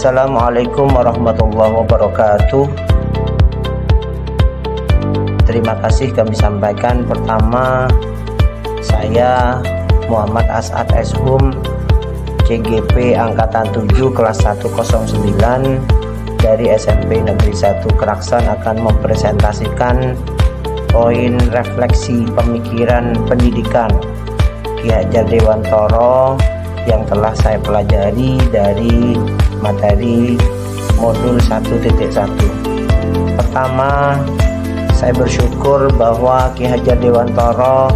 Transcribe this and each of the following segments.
Assalamualaikum warahmatullahi wabarakatuh. Terima kasih kami sampaikan. Pertama, saya Muhammad As'ad Eshum, CGP Angkatan 7 kelas 109 dari SMP Negeri 1 Keraksan akan mempresentasikan poin refleksi pemikiran pendidikan Ki Hajar Dewantara yang telah saya pelajari dari materi modul 1.1. Pertama, saya bersyukur bahwa Ki Hajar Dewantara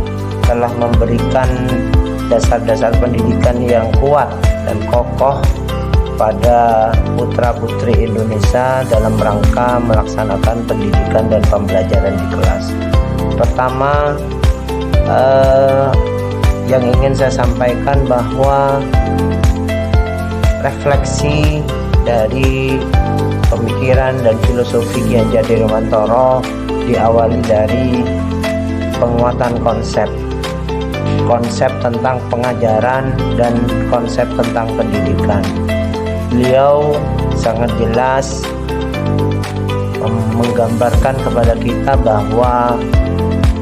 telah memberikan dasar-dasar pendidikan yang kuat dan kokoh pada putra-putri Indonesia dalam rangka melaksanakan pendidikan dan pembelajaran di kelas. Pertama, yang ingin saya sampaikan bahwa refleksi dari pemikiran dan filosofi Ki Hajar Dewantara diawali dari penguatan konsep tentang pengajaran dan konsep tentang pendidikan. Beliau sangat jelas menggambarkan kepada kita bahwa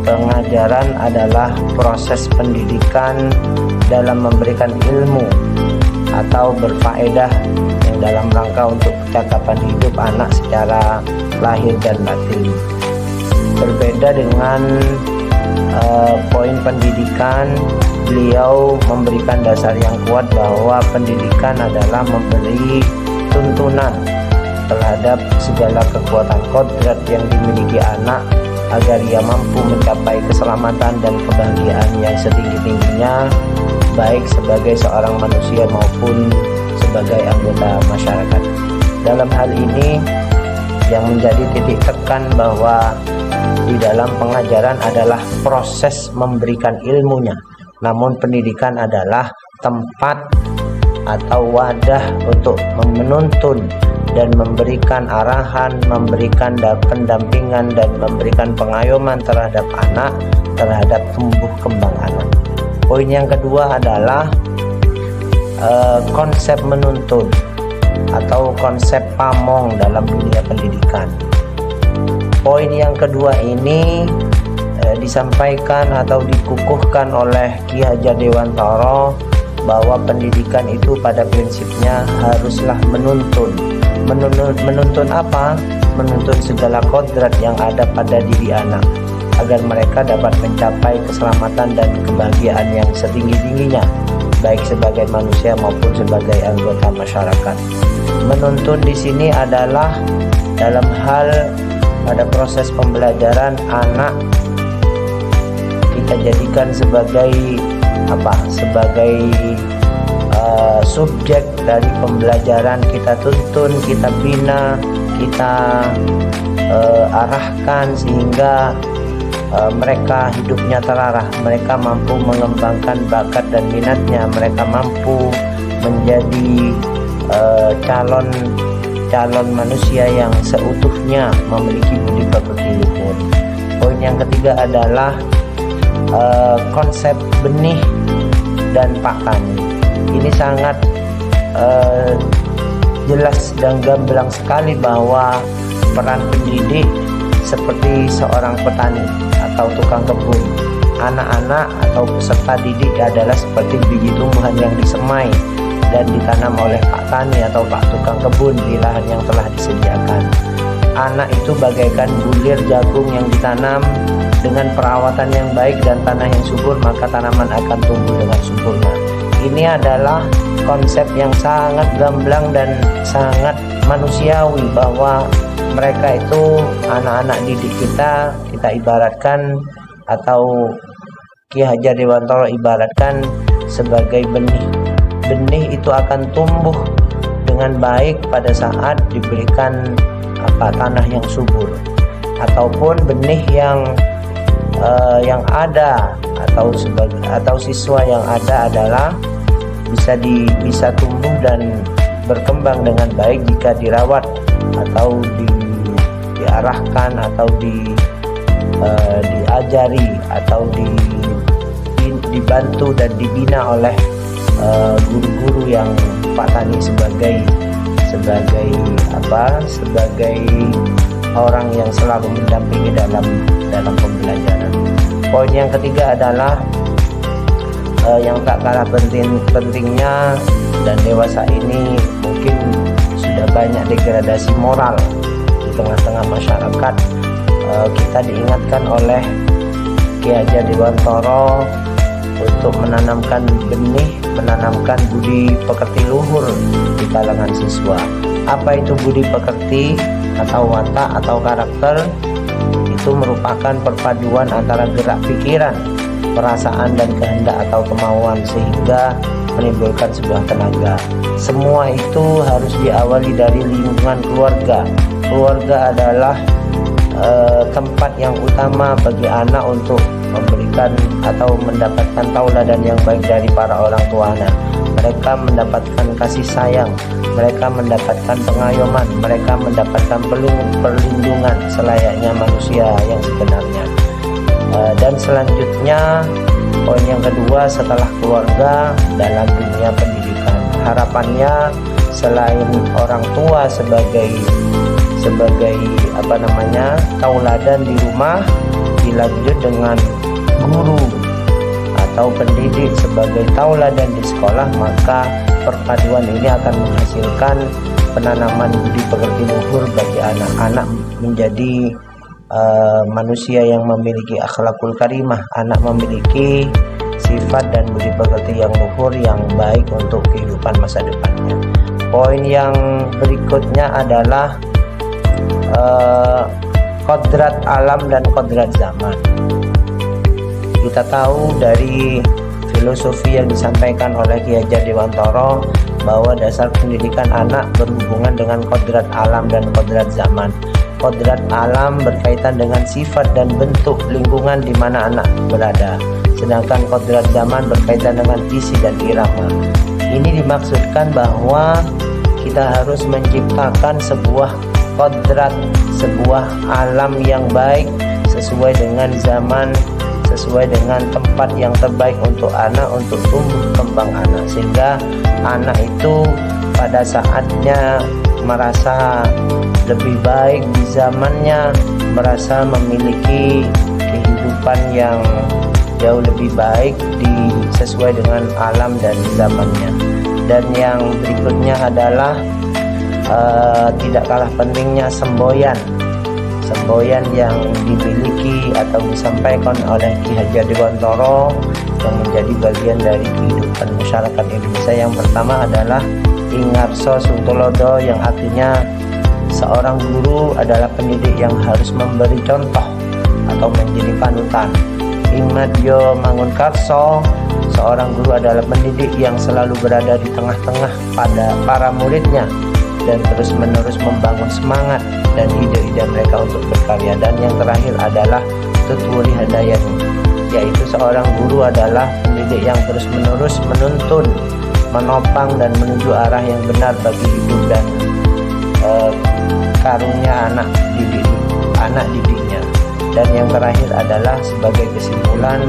pengajaran adalah proses pendidikan dalam memberikan ilmu atau berfaedah yang dalam rangka untuk kecakapan hidup anak secara lahir dan batin. Berbeda dengan poin pendidikan, beliau memberikan dasar yang kuat bahwa pendidikan adalah memberi tuntunan terhadap segala kekuatan kodrat yang dimiliki anak agar ia mampu mencapai keselamatan dan kebahagiaan yang setinggi-tingginya, baik sebagai seorang manusia maupun sebagai anggota masyarakat. Dalam hal ini yang menjadi titik tekan bahwa di dalam pengajaran adalah proses memberikan ilmunya, namun pendidikan adalah tempat atau wadah untuk menuntun dan memberikan arahan, memberikan pendampingan dan memberikan pengayoman terhadap anak, terhadap tumbuh kembang anak. Poin yang kedua adalah konsep menuntun atau konsep pamong dalam dunia pendidikan. Poin yang kedua ini disampaikan atau dikukuhkan oleh Ki Hajar Dewantara bahwa pendidikan itu pada prinsipnya haruslah menuntun. Menuntun apa? Menuntun segala kodrat yang ada pada diri anak agar mereka dapat mencapai keselamatan dan kebahagiaan yang setinggi-tingginya, baik sebagai manusia maupun sebagai anggota masyarakat. Menuntun di sini adalah dalam hal pada proses pembelajaran anak kita jadikan sebagai sebagai subjek dari pembelajaran, kita tuntun, kita bina, kita arahkan sehingga mereka hidupnya terarah, mereka mampu mengembangkan bakat dan minatnya, mereka mampu menjadi calon manusia yang seutuhnya memiliki budi pekerti luhur. Poin yang ketiga adalah konsep benih dan pakan. Ini sangat jelas dan gamblang sekali bahwa peran pendidik seperti seorang petani atau tukang kebun. Anak-anak atau peserta didik adalah seperti biji tumbuhan yang disemai dan ditanam oleh Pak Tani atau Pak Tukang Kebun di lahan yang telah disediakan. Anak itu bagaikan bulir jagung yang ditanam dengan perawatan yang baik dan tanah yang subur, maka tanaman akan tumbuh dengan sempurna. Ini adalah konsep yang sangat gamblang dan sangat manusiawi bahwa mereka itu anak-anak didik kita ibaratkan atau Ki Hajar Dewantara ibaratkan sebagai benih. Benih itu akan tumbuh dengan baik pada saat diberikan tanah yang subur, ataupun benih yang ada atau siswa yang ada adalah bisa tumbuh dan berkembang dengan baik jika dirawat atau diarahkan atau diajari atau dibantu dan dibina oleh guru-guru yang Pak Tani sebagai sebagai sebagai orang yang selalu mendampingi dalam pembelajaran. Poin yang ketiga adalah yang tak kalah pentingnya, dan dewasa ini mungkin sudah banyak degradasi moral di tengah-tengah masyarakat. Kita diingatkan oleh Ki Hajar Dewantara untuk menanamkan benih, menanamkan budi pekerti luhur di kalangan siswa. Apa itu budi pekerti atau watak atau karakter? Itu merupakan perpaduan antara gerak pikiran, perasaan dan kehendak atau kemauan sehingga menimbulkan sebuah tenaga. Semua itu harus diawali dari lingkungan keluarga. Keluarga adalah tempat yang utama bagi anak untuk memberikan atau mendapatkan tauladan yang baik dari para orang tuanya. Mereka mendapatkan kasih sayang, mereka mendapatkan pengayoman, mereka mendapatkan perlindungan selayaknya manusia yang sebenarnya. Dan selanjutnya, poin yang kedua setelah keluarga dalam dunia pendidikan, harapannya selain orang tua sebagai tauladan di rumah, dilanjut dengan guru atau pendidik sebagai tauladan di sekolah, maka perpaduan ini akan menghasilkan penanaman budi pekerti luhur bagi anak-anak menjadi manusia yang memiliki akhlakul karimah. Anak memiliki sifat dan budi pekerti yang luhur yang baik untuk kehidupan masa depannya. Poin yang berikutnya adalah kodrat alam dan kodrat zaman. Kita tahu dari filosofi yang disampaikan oleh Ki Hajar Dewantara bahwa dasar pendidikan anak berhubungan dengan kodrat alam dan kodrat zaman. Kodrat alam berkaitan dengan sifat dan bentuk lingkungan di mana anak berada, sedangkan kodrat zaman berkaitan dengan isi dan irama. Ini dimaksudkan bahwa kita harus menciptakan sebuah kodrat, sebuah alam yang baik sesuai dengan zaman, sesuai dengan tempat yang terbaik untuk anak, untuk tumbuh kembang anak, sehingga anak itu pada saatnya merasa lebih baik di zamannya, merasa memiliki kehidupan yang jauh lebih baik sesuai dengan alam dan zamannya. Dan yang berikutnya adalah tidak kalah pentingnya semboyan yang dimiliki atau disampaikan oleh Ki Hajar Dewantara yang menjadi bagian dari kehidupan masyarakat Indonesia. Yang pertama adalah Ingarso Suntulodo, yang artinya seorang guru adalah pendidik yang harus memberi contoh atau menjadi panutan. Ingmadyo Mangunkarso, seorang guru adalah pendidik yang selalu berada di tengah-tengah pada para muridnya dan terus-menerus membangun semangat dan ide-ide mereka untuk berkarya. Dan yang terakhir adalah Tutwuri Handayani, yaitu seorang guru adalah pendidik yang terus-menerus menuntun, menopang dan menuju arah yang benar bagi hidup dan karunia anak didiknya. Dan yang terakhir adalah sebagai kesimpulan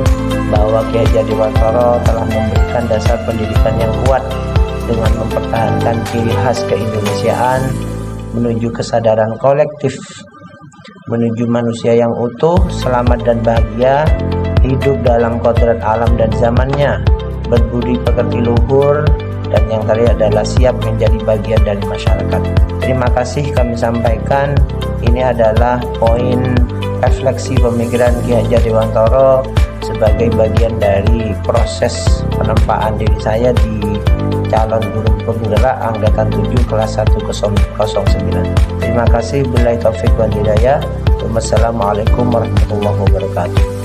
bahwa Ki Hajar Dewantara telah memberikan dasar pendidikan yang kuat dengan mempertahankan ciri khas keindonesiaan menuju kesadaran kolektif, menuju manusia yang utuh, selamat dan bahagia, hidup dalam kodrat alam dan zamannya, berbudi pekerti luhur, dan yang terakhir adalah siap menjadi bagian dari masyarakat. Terima kasih kami sampaikan. Ini adalah poin refleksi pemikiran Ki Hajar Dewantara sebagai bagian dari proses penempaan diri saya di calon guru penggerak angkatan 7 kelas 109. Terima kasih. Billahi taufik wal hidayah. Wassalamualaikum warahmatullahi wabarakatuh.